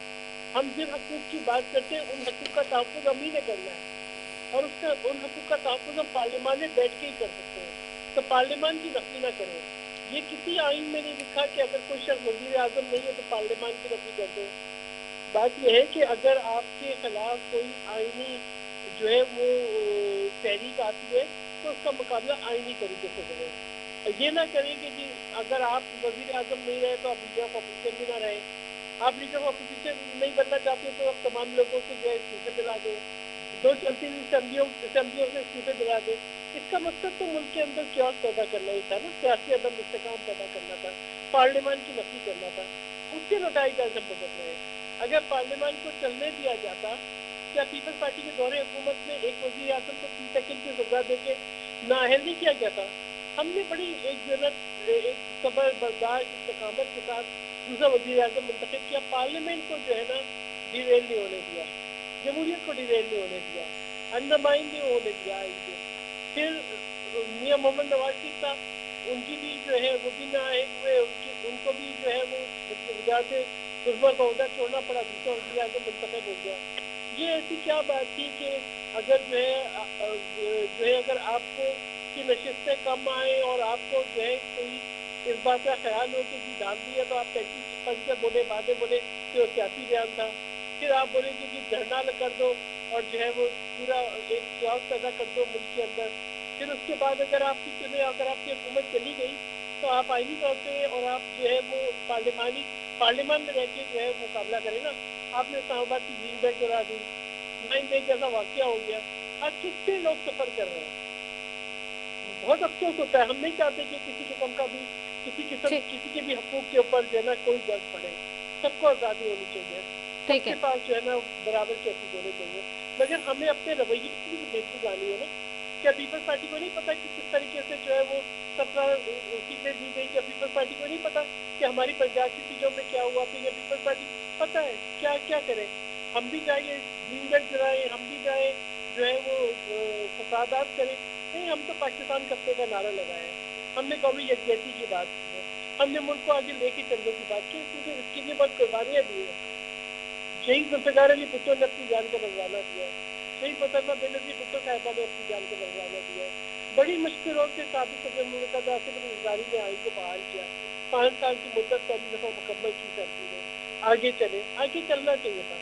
हम जिन हकूक़ की बात करते हैं उन हकूक़ का तहफ़्फ़ुज़ हम ही ने करना है और उसका उन हकूक़ का तहफ़्फ़ुज़ हम पार्लियामान में बैठ के ही कर सकते हैं। तो पार्लियामान की नफ़ी ना करें। ये किसी आइन में नहीं लिखा कि अगर कोई शख्स वज़ीर आज़म नहीं है तो पार्लियामान की नफ़ी कर दें। बात यह है कि अगर आपके खिलाफ कोई आइनी जो है वो तहरीक आती है तो उसका मुकाबला आइनी तरीके से करें। ये ना करें कि जी अगर आप वज़ीर आज़म नहीं रहे तो आप लीडर ऑफ अपोजिशन भी ना रहे। आप लीडर ऑफ अपोजिशन नहीं बनना चाहते तो आप तमाम लोगों को जो है इस्तीफे दिला दें, 2 चलती हुई असम्बलियों से इस्तीफे दिला दें। इसका मकसद तो मुल्क के अंदर क्योस पैदा करना ही था ना, सियासी अदम इस्तेकाम पैदा करना था, पार्लियामान की नफ़ी करना था। उसके नतीजे से हम भुगत रहे हैं। अगर पार्लियामान को चलने दिया जाता, क्या पीपल्स पार्टी के दौरे हुकूमत में एक वज़ीर आज़म को 30 सेकंड की सजा देके नाअहल नहीं किया गया था? हमने बड़ी एक सब्र बर्दाश्त इस्तेकामत के साथ दूसरा वज़ीर आज़म मुंतखब किया। पार्लियामेंट को जो है ना डिरेल नहीं होने दिया, जमहूरियत को डिरेल नहीं होने दिया, अंडरमाइन नहीं होने दिया। फिर मियां मोहम्मद नवाज शरीफ साहब, उनकी भी जो है वो भी नाअहल हुए, उनको भी जो है वो वजह से सुरमा का ओहदा छोड़ना पड़ा, दूसरा वज़ीर आज़म मुंतखब हो गया। ये ऐसी क्या बात थी कि अगर जो है अगर आपको की नशिस्तें कम आए और आपको जो है कोई इस बात का ख्याल हो कि जी डाल दिया तो आप 35 से बोले, बातें बोले कि वो सियासी बयान था। फिर आप बोले कि जी धरना कर दो और जो है वो पूरा एक क्यास पैदा कर दो मुल्क के अंदर। फिर उसके बाद अगर आपकी हुकूमत चली गई तो आप आईनी तौर पे और आप जो है वो पार्लियामान में रह के जो है मुकाबला करें ना। आपने इस्लामाबाद की ग्रीन बेल्ट गिरा दी, 9 मई जैसा वाकया हो गया। आज कितने लोग सफर कर रहे हैं, बहुत अफसोस होता है। हम नहीं चाहते कि किसी किस्म का भी किसी के भी हकूक के ऊपर जो है ना कोई दर्द पड़े। सबको आज़ादी होनी चाहिए, सबके पास जो है ना बराबर के हकूक होने चाहिए। मगर हमें अपने रवैये की भी बेहतरी लानी है ना कि क्या पीपल्स पार्टी को नहीं पता कि किस तरीके से जो है वो 17 सीटें दी गई? क्या पीपल्स पार्टी को नहीं पता कि हमारी पंजाब की सीटों में क्या हुआ? फिर पीपल्स पार्टी पता है क्या क्या करें? हम भी जाइए ग्रीन जलाए, हम भी जाए जो है वो फसादात करें? नहीं, हम तो पाकिस्तान कब्जे का नारा लगाया है, हमने कौमी यकजहती की बात की है, हमने मुल्क को आगे लेके चलने की बात की, क्योंकि इसके लिए बहुत कुर्बानियाँ दी है। शहीद जुल्फ़िकार अली भुट्टो ने अपनी जान का नजराना दिया है, शहीद मोहतरमा बेनज़ीर भुट्टो साहिबा ने अपनी जान का नजराना दिया है। बड़ी मुश्किलों से साबिक़ सदर मुमताज़ आसिफ अली ज़रदारी ने आइन को बहाल किया, 5 साल की मुद्दत पहली दफ़ा मुकम्मल की करती है। आगे चले, आगे चलना चाहिए था,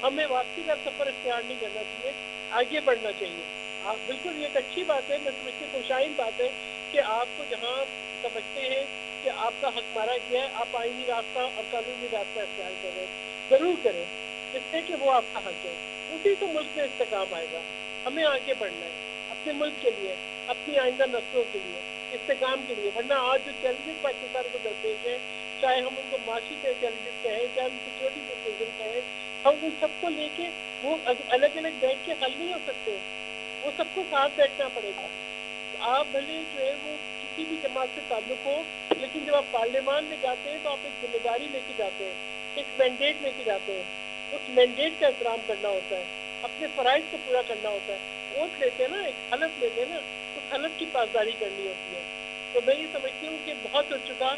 हमें वापसी का सफर इख्तियार नहीं करना चाहिए, आगे बढ़ना चाहिए। आप बिल्कुल ये एक अच्छी बात है, मैं समझती खुशाइन बात है कि आपको जहाँ समझते हैं कि आपका हक मारा गया है, आप आईनी रास्ता और कानूनी रास्ता इख्तियार करें, ज़रूर करें, इससे कि वो आपका हक है, उसी तो मुल्क में इस्तेकाम आएगा। हमें आगे बढ़ना है अपने मुल्क के लिए, अपनी आइंदा नस्लों के लिए, इस्तेकाम के लिए। वरना आज जो चैलेंजेस पाकिस्तान को दरपेश है, चाहे हम उनको माशी के चैलेंजेस कहें, चाहे हम सिक्योरिटी सिचुएशन कहें, हम उन सबको लेके वो अलग अलग बैठ के हल नहीं हो सकते, वो सबको साथ बैठना पड़ेगा। आप भले जो है वो किसी भी जमात से ताल्लुक हो, लेकिन जब आप पार्लियामान में जाते हैं तो आप एक जिम्मेदारी लेके जाते हैं, एक मैंडेट लेके जाते हैं, उस मैंडेट का एहतराम करना होता है, अपने फ़राइज़ को पूरा करना होता है। वोट लेते हैं ना, एक हलफ लेते हैं ना, उस हलफ की पासदारी करनी होती है। तो मैं ये समझती हूँ कि बहुत हो चुका,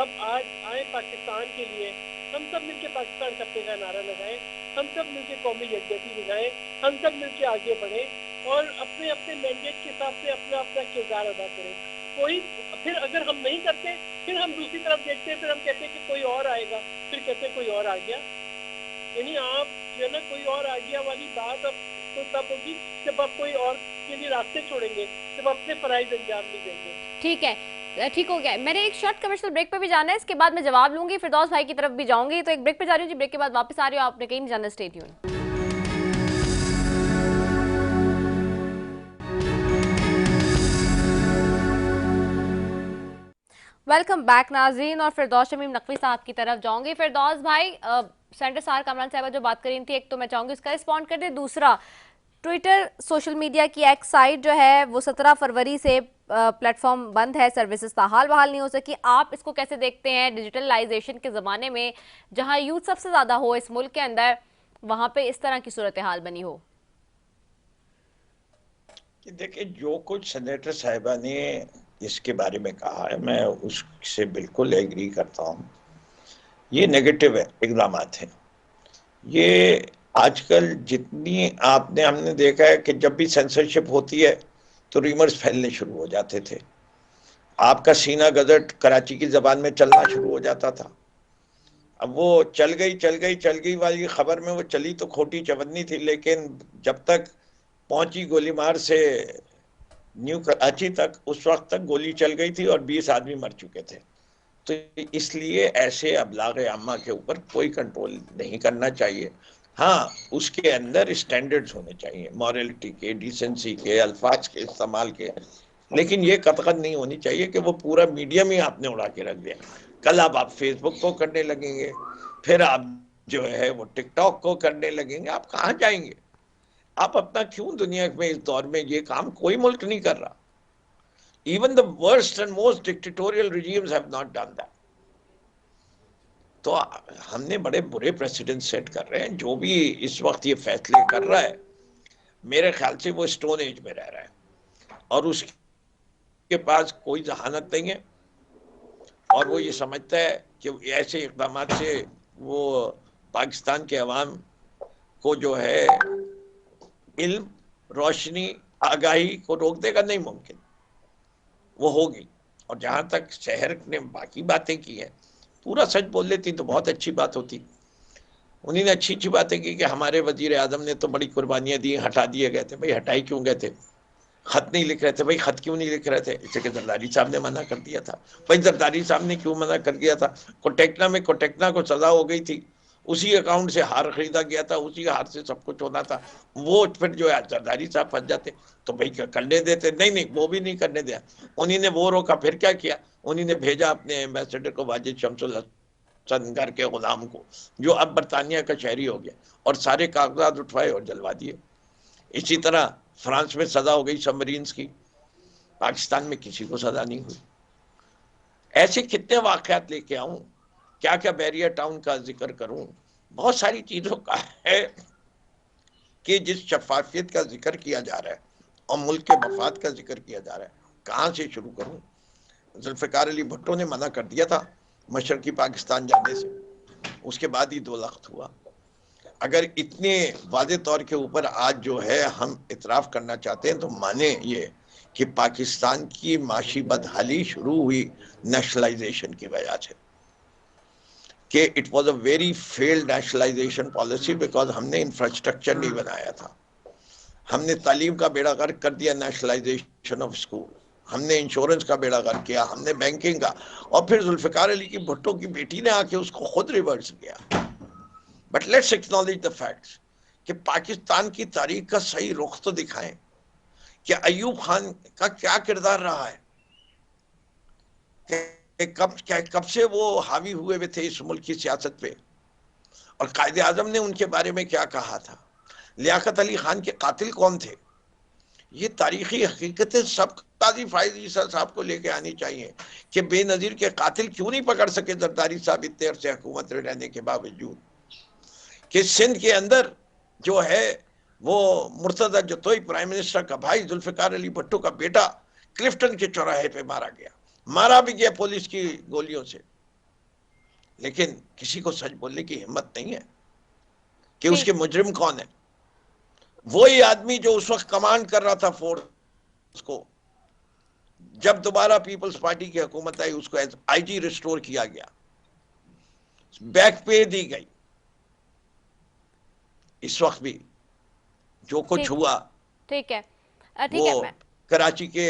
अब आज आए पाकिस्तान के लिए, हम सब मिलके पाकिस्तान कब्जे का नारा लगाएं, हम सब मिलके कौमी यकजहती दिखाएं, हम सब मिलके आगे बढ़ें और अपने अपने मैंडेट के हिसाब से अपना अपना किरदार अदा करें। कोई फिर अगर हम नहीं करते, फिर हम दूसरी तरफ देखते हैं, फिर हम कहते हैं कि कोई और आएगा, फिर कहते हैं कोई और आ गया। यानी आप जो है ना, कोई और आ गया वाली बात अब तो तब होगी जब आप कोई और के लिए रास्ते छोड़ेंगे, जब अपने फराइज अंजाम नहीं देंगे। ठीक है, ठीक हो गया। मैंने एक शॉर्ट कमर्शियल ब्रेक पे भी जाना है, इसके बाद मैं जवाब लूंगी, फिरदौस भाई की तरफ भी जाऊंगी। तो एक ब्रेक पे जा रही हूँ जी, ब्रेक के बाद वापस आ रही हूँ, आपने कहीं नहीं जाना, स्टे ट्यून्ड। वेलकम बैक नाजरीन, और फिरदौस शमीम नकवी साहब की तरफ जाऊंगी। फिरदौस भाई, सेंटर सार कामरान साहबा जो बात कर रही थी, एक तो मैं चाहूंगी इसका रिस्पॉन्ड कर दे, दूसरा ट्विटर सोशल मीडिया की एक्स साइट जो है वो 17 फरवरी से प्लेटफॉर्म बंद है, सर्विसेज ताहाल बहाल नहीं हो सकी। आप इसको कैसे देखते हैं डिजिटलाइजेशन के ज़माने में, जहां यूथ सबसे ज़्यादा हो इस मुल्क के अंदर, वहां पे इस तरह की सूरत हाल बनी हो? देखिए, जो कुछ सेनेटर साहिबा ने इसके बारे में कहा है, मैं उससे बिल्कुल एग्री करता हूँ। ये नेगेटिव है, इकदाम हैं ये। आजकल जितनी हमने देखा है कि जब भी सेंसरशिप होती है तो र्यूमर्स फैलने शुरू हो जाते थे। आपका सीना गजट कराची की जबान में चलना शुरू हो जाता था। अब वो चल गई वाली खबर में वो चली तो खोटी चवन्नी थी, लेकिन जब तक पहुंची गोलीमार से न्यू कराची तक, उस वक्त तक गोली चल गई थी और 20 आदमी मर चुके थे। तो इसलिए ऐसे अबलाग आमा के ऊपर कोई कंट्रोल नहीं करना चाहिए। हाँ, उसके अंदर स्टैंडर्ड्स होने चाहिए, मॉरलिटी के, डिसेंसी के, अल्फाज के इस्तेमाल के, लेकिन ये कतगत नहीं होनी चाहिए कि वो पूरा मीडियम ही आपने उड़ा के रख दिया। कल अब आप फेसबुक को करने लगेंगे, फिर आप जो है वो टिकटॉक को करने लगेंगे। आप कहाँ जाएंगे? आप अपना क्यों दुनिया में इस दौर में ये काम कोई मुल्क नहीं कर रहा। Even the worst and most dictatorial regimes have not done that. तो हमने बड़े बुरे प्रेसिडेंट सेट कर रहे हैं। जो भी इस वक्त ये फैसले कर रहा है, मेरे ख्याल से वो स्टोन एज में रह रहा है और उसके पास कोई जहानत नहीं है, और वो ये समझता है कि ऐसे इक़दाम से वो पाकिस्तान के अवाम को जो है इल्म, रोशनी, आगाही को रोक देगा। नहीं मुमकिन, वो होगी। और जहां तक शहर ने बाकी बातें की हैं, पूरा सच बोल लेती तो बहुत अच्छी बात होती। उन्हीं ने अच्छी अच्छी बातें की कि हमारे वजीर आजम ने तो बड़ी कुर्बानियां दी, हटा दिए गए थे। भाई हटाई क्यों गए थे? खत नहीं लिख रहे थे। भाई खत क्यों नहीं लिख रहे थे? इसे कि जरदारी साहब ने मना कर दिया था। भाई जरदारी साहब ने क्यों मना कर दिया था? कोटेक्ना को सजा हो गई थी, उसी अकाउंट से हार खरीदा गया था, उसी हार से सब कुछ होना था। वो फिर जो है जरदारी साहब फंस जाते तो भाई करने देते, नहीं, वो भी नहीं करने दिया। उन्हीं ने वो रोका। फिर क्या किया? उन्हीं ने भेजा अपने एम्बेसडर को, वाजिद शमसुल हसन घर के गुलाम को, जो अब बरतानिया का शहरी हो गया, और सारे कागजात उठवाए और जलवा दिए। इसी तरह फ्रांस में सजा हो गई सबमरीन्स की, पाकिस्तान में किसी को सजा नहीं हुई। ऐसे कितने वाकयात लेके आऊं, क्या क्या बैरियर टाउन का जिक्र करूं, बहुत सारी चीजों का है कि जिस शफाफियत का जिक्र किया जा रहा है और मुल्क के मफाद का जिक्र किया जा रहा है, कहां से शुरू करूं। जुल्फिकार अली भुट्टो ने मना कर दिया था मशरकी पाकिस्तान जाने से, उसके बाद ही 2 लाख हुआ। अगर इतने वादे तौर के ऊपर आज जो है हम इतराफ करना चाहते हैं तो माने ये कि पाकिस्तान की माशी बदहाली शुरू हुई नेशनलाइजेशन की वजह से, कि it was a very failed nationalisation policy, because हमने इंफ्रास्ट्रक्चर नहीं बनाया था। हमने तालीम का बेड़ा गर्क कर दिया, नेशनलाइजेशन ऑफ स्कूल, हमने इंश्योरेंस का बेड़ा गर्क किया, हमने बैंकिंग का, और फिर जुल्फिकार अली की भुट्टो की बेटी ने आके उसको खुद रिवर्स किया। But let's acknowledge the facts कि पाकिस्तान की तारीख का सही रुख तो दिखाएं कि अयूब खान का क्या किरदार रहा है, कब से वो हावी हुए हुए थे इस मुल्क की सियासत पे, और कायदे आजम ने उनके बारे में क्या कहा था, लियाकत अली खान के कातिल कौन थे। ये तारीखी हकीकतें सब काजी फायद ईसा साहब को लेके आनी चाहिए कि बेनजीर के कातिल क्यों नहीं पकड़ सके जरदारी साहब इतने अरसे हुकूमत में रहने के बावजूद, कि सिंध के अंदर जो है वो मुर्तजा जतोई प्राइम मिनिस्टर का भाई जुल्फिकार अली भुट्टो का बेटा क्लिफ्टन के चौराहे पे मारा गया, मारा भी गया पुलिस की गोलियों से, लेकिन किसी को सच बोलने की हिम्मत नहीं है कि उसके मुजरिम कौन है। वही आदमी जो उस वक्त कमांड कर रहा था फोर्स को, जब दोबारा पीपल्स पार्टी की हुकूमत आई उसको एज आईजी रिस्टोर किया गया, बैक पे दी गई। इस वक्त भी जो कुछ हुआ, ठीक है, वो कराची के,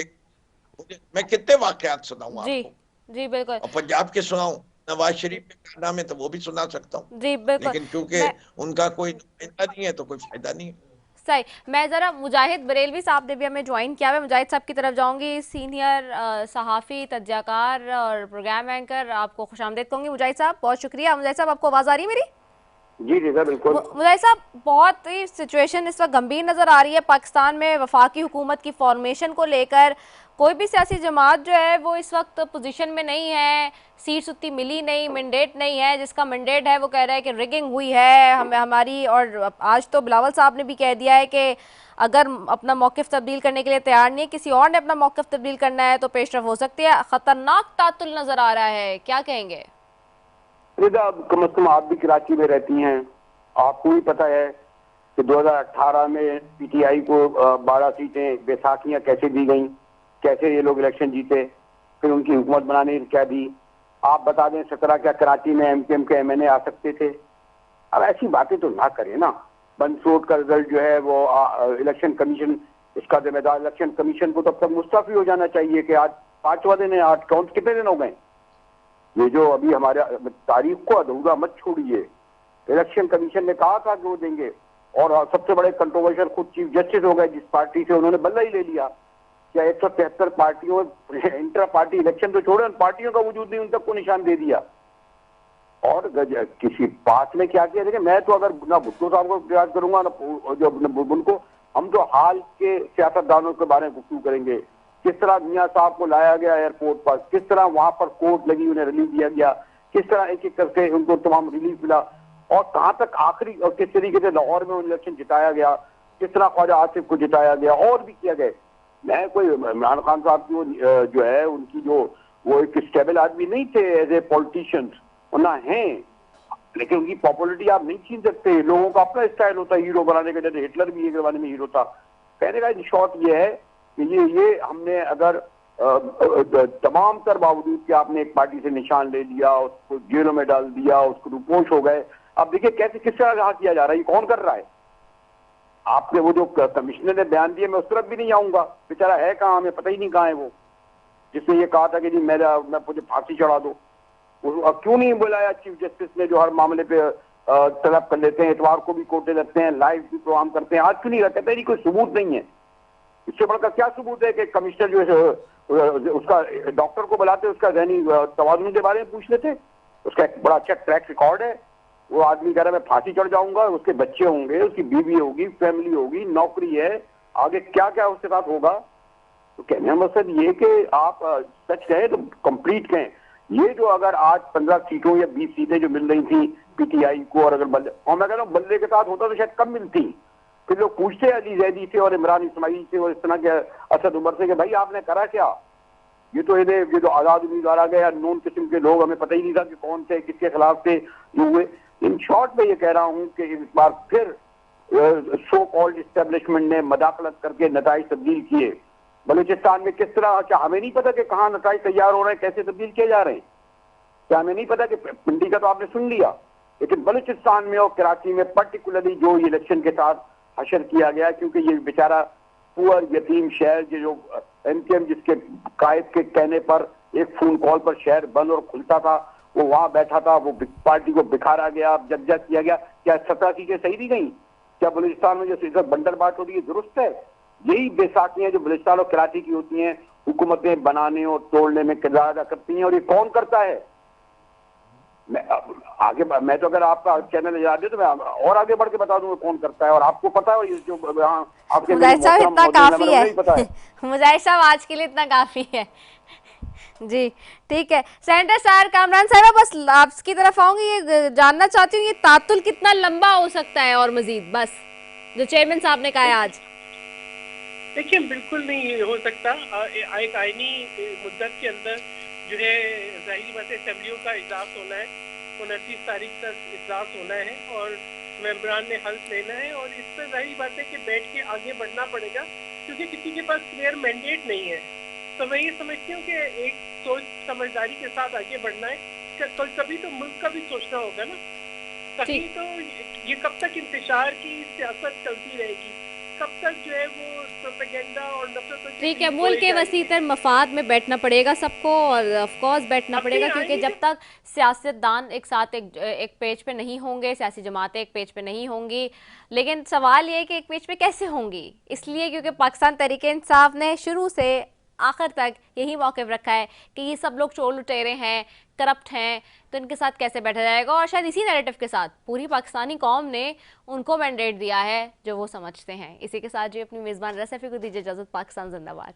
मैं कितने वाकयात सुनाऊं आपको। जी बिल्कुल, और पंजाब के सुनाऊं, नवाज शरीफ के कारनामे में तो वो भी सुना सकता हूं जी बिल्कुल, लेकिन क्योंकि उनका कोई फायदा नहीं है तो कोई फायदा नहीं है। सही। मैं जरा मुजाहिद बरेलवी साहब ने भी हमें ज्वाइन किया है, मुजाहिद साहब की तरफ जाऊंगी। सीनियर सहाफ़ी, तज्जाकार और प्रोग्राम एंकर, आपको खुशामदीद कहूंगी। मुजाहिद साहब बहुत शुक्रिया। मुजाहिद साहब आपको आवाज़ आ रही है मेरी? जी जी सर बिल्कुल। मुजाहिद साहब, बहुत ही सिचुएशन इस वक्त गंभीर नज़र आ रही है पाकिस्तान में वफाकी हुकूमत की फॉर्मेशन को लेकर। कोई भी सियासी जमात जो है वो इस वक्त पोजीशन में नहीं है, सीट सुत्ती मिली नहीं, मैंडेट नहीं है। जिसका मैंडेट है वो कह रहा है कि रिगिंग हुई है हमारी, और आज तो बिलावल साहब ने भी कह दिया है कि अगर अपना मौक़िफ़ तब्दील करने के लिए तैयार नहीं है, किसी और ने अपना मौक़िफ़ तब्दील करना है तो पेशरफ हो सकती है। ख़तरनाक तातुल नज़र आ रहा है, क्या कहेंगे? कम से कम आप भी कराची में रहती हैं, आपको भी पता है कि 2018 में पीटीआई को 12 सीटें बैसाखियां कैसे दी गई, कैसे ये लोग इलेक्शन जीते, फिर उनकी हुकूमत बनाने क्या दी। आप बता दें 17 क्या कराची में एमकेएम के एमएनए आ सकते थे। अब ऐसी बातें तो ना करें ना। बंसोट का रिजल्ट जो है वो इलेक्शन कमीशन, इसका जिम्मेदार इलेक्शन कमीशन को तब तक मुस्तफी हो जाना चाहिए कि आज 5वां दिन है, 8 काउंट कितने दिन हो गए। ये जो अभी हमारे तारीख को अधूरा मत छोड़िए। इलेक्शन कमीशन ने कहा था कि वो देंगे, और सबसे बड़े कंट्रोवर्शियल खुद चीफ जस्टिस हो गए जिस पार्टी से उन्होंने बल्ला ही ले लिया। क्या 173 पार्टियों, इंटर पार्टी इलेक्शन तो छोड़े, उन पार्टियों का वजूद नहीं, उन तक को निशान दे दिया। और किसी बात में क्या किया, देखिए मैं तो अगर ना भुट्टो साहब को याद करूंगा ना जो उनको, हम तो हाल के सियासतदानों के बारे में गुफ्तगू करेंगे। किस तरह मियां साहब को लाया गया एयरपोर्ट पर, किस तरह वहां पर कोर्ट लगी, उन्हें रिलीफ दिया गया, किस तरह एक एक करके उनको तमाम रिलीफ मिला, और कहां तक आखिरी, और किस तरीके से लाहौर में इलेक्शन जिताया गया, किस तरह ख्वाजा आसिफ को जिताया गया, और भी किया गया। मैं कोई इमरान खान साहब की जो है उनकी वो एक स्टेबल आदमी नहीं थे एज ए पॉलिटिशियन, ना है, लेकिन उनकी पॉपुलरिटी आप नहीं छीन सकते। लोगों का अपना स्टाइल होता है हीरो बनाने का, जैसे हिटलर भी एक जमाने में हीरो था। कहने का शॉर्ट ये है कि ये हमने अगर तमाम तर बावजूद कि आपने एक पार्टी से निशान ले लिया, उसको जेलों में डाल दिया, उसको रुपोश हो गए। अब देखिए कैसे किस तरह रहा किया जा रहा है, ये कौन कर रहा है। आपने वो जो कमिश्नर ने बयान दिया, मैं उस तरफ भी नहीं आऊंगा, बेचारा है कहाँ, हमें पता ही नहीं कहाँ है वो, जिसने ये कहा था कि जी मैं मुझे फांसी चढ़ा दो। क्यों नहीं बुलाया चीफ जस्टिस ने, जो हर मामले पे तलब कर लेते हैं, इतवार को भी कोर्टें लगते हैं, लाइव भी प्रोग्राम करते हैं, आज क्यों नहीं कहते हैं कोई सबूत नहीं है। इससे बढ़कर क्या सबूत है कि कमिश्नर जो है उसका डॉक्टर को बुलाते, उसका ज़हनी तवाज़ुन के बारे में पूछ लेते। उसका एक बड़ा अच्छा ट्रैक रिकॉर्ड है। वो आदमी कह रहा है मैं फांसी चढ़ जाऊंगा, उसके बच्चे होंगे, उसकी बीवी होगी, फैमिली होगी, नौकरी है, आगे क्या क्या उसके साथ होगा। तो कहने का मकसद ये कि आप सच कहें तो कंप्लीट कहें। ये जो अगर आज 15 सीटों या 20 सीटें जो मिल रही थी पीटीआई को, और अगर बल्ले, और मैं कह रहा हूँ बल्ले के साथ होता तो शायद कम मिलती। फिर लोग पूछते अली जैदी से और इमरान इस्माइल से और इस तरह के असद उमर से कि भाई आपने करा क्या। ये जो आजाद उम्मीदवार आ गए या नॉन किस्म के लोग, हमें पता ही नहीं था कि कौन थे, किसके खिलाफ थे जो हुए। इन शॉर्ट में ये कह रहा हूँ कि इस बार फिर सो कॉल्ड इस्टेब्लिशमेंट ने मदाखलत करके नताइज तब्दील किए। बलूचिस्तान में किस तरह, क्या हमें नहीं पता कि कहाँ नताइज तैयार हो रहे हैं, कैसे तब्दील किए जा रहे हैं? क्या हमें नहीं पता कि पिंडी का तो आपने सुन लिया, लेकिन बलूचिस्तान में और कराची में पर्टिकुलरली जो इलेक्शन के साथ हशर किया गया, क्योंकि ये बेचारा पुअर यतीम शहर जो एमकेएम जिसके कायद के कहने पर एक फोन कॉल पर शहर बंद और खुलता था, वो वहां बैठा था, वो पार्टी को बिखारा गया, जब्जा किया गया। क्या 17 सीटें सही दी गई? क्या बलूचिस्तान में जो सीटें बंडर बाट हो रही है दुरुस्त है? यही बेसाखियां जो बलूचिस्तान और कराची की होती हैं, हुकूमतें बनाने और तोड़ने में किरदार अदा करती हैं। और ये कौन करता है? मैं तो अगर आपका चैनल याद दे तो मैं और आगे बढ़ के बता दूंगा कौन करता है, और आपको पता है। और ये जो आपके इतना काफी है मुजाहिद साहब, आज के लिए इतना काफी है जी। ठीक है सेनेटर सर, कामरान साहब बस आपकी तरफ आऊंगी, ये जानना चाहती हूँ ये तातुल कितना लंबा हो सकता है और मजीद, बस जो चेयरमैन साहब ने कहा है आज। देखिए बिल्कुल नहीं हो सकता। एक आईनी मुद्दत के अंदर जो है जाहिर बात है असेंबलियों का इजलास होना है, 29 तारीख तक इजलास होना है और मेंबरान ने हल्फ लेना है, और इस पर जाहिर बात है कि बैठ के आगे बढ़ना पड़ेगा, क्योंकि किसी के पास क्लियर मैंडेट नहीं है। तो मैं ये समझती हूँ कि एक सोच समझदारी के साथ आगे बढ़ना है। कभी तो मुल्क का भी सोचना होगा ना, तभी तो ये कब तक इंतशार की सियासत चलती रहेगी, कब तक जो है वो प्रोपेगेंडा और नफरत। ठीक है, मुल्क के वसीतर मफाद में बैठना पड़ेगा सबको, और ऑफ कोर्स बैठना पड़ेगा, क्योंकि जब तक सियासतदान एक साथ एक पेज पे नहीं होंगे, सियासी जमातें एक पेज पे नहीं होंगी। लेकिन सवाल ये है कि एक पेज पे कैसे होंगी, इसलिए क्योंकि पाकिस्तान तहरीक इंसाफ ने शुरू से आखिर तक यही मौक़िफ़ रखा है कि ये सब लोग चोर लुटेरे हैं, करप्ट हैं, तो इनके साथ कैसे बैठा जाएगा। और शायद इसी नैरेटिव के साथ पूरी पाकिस्तानी कौम ने उनको मैंडेट दिया है जो वो समझते हैं। इसी के साथ जो अपनी मेज़बान रज़ा सैफ़ी को दीजिए इजाज़त। पाकिस्तान जिंदाबाद।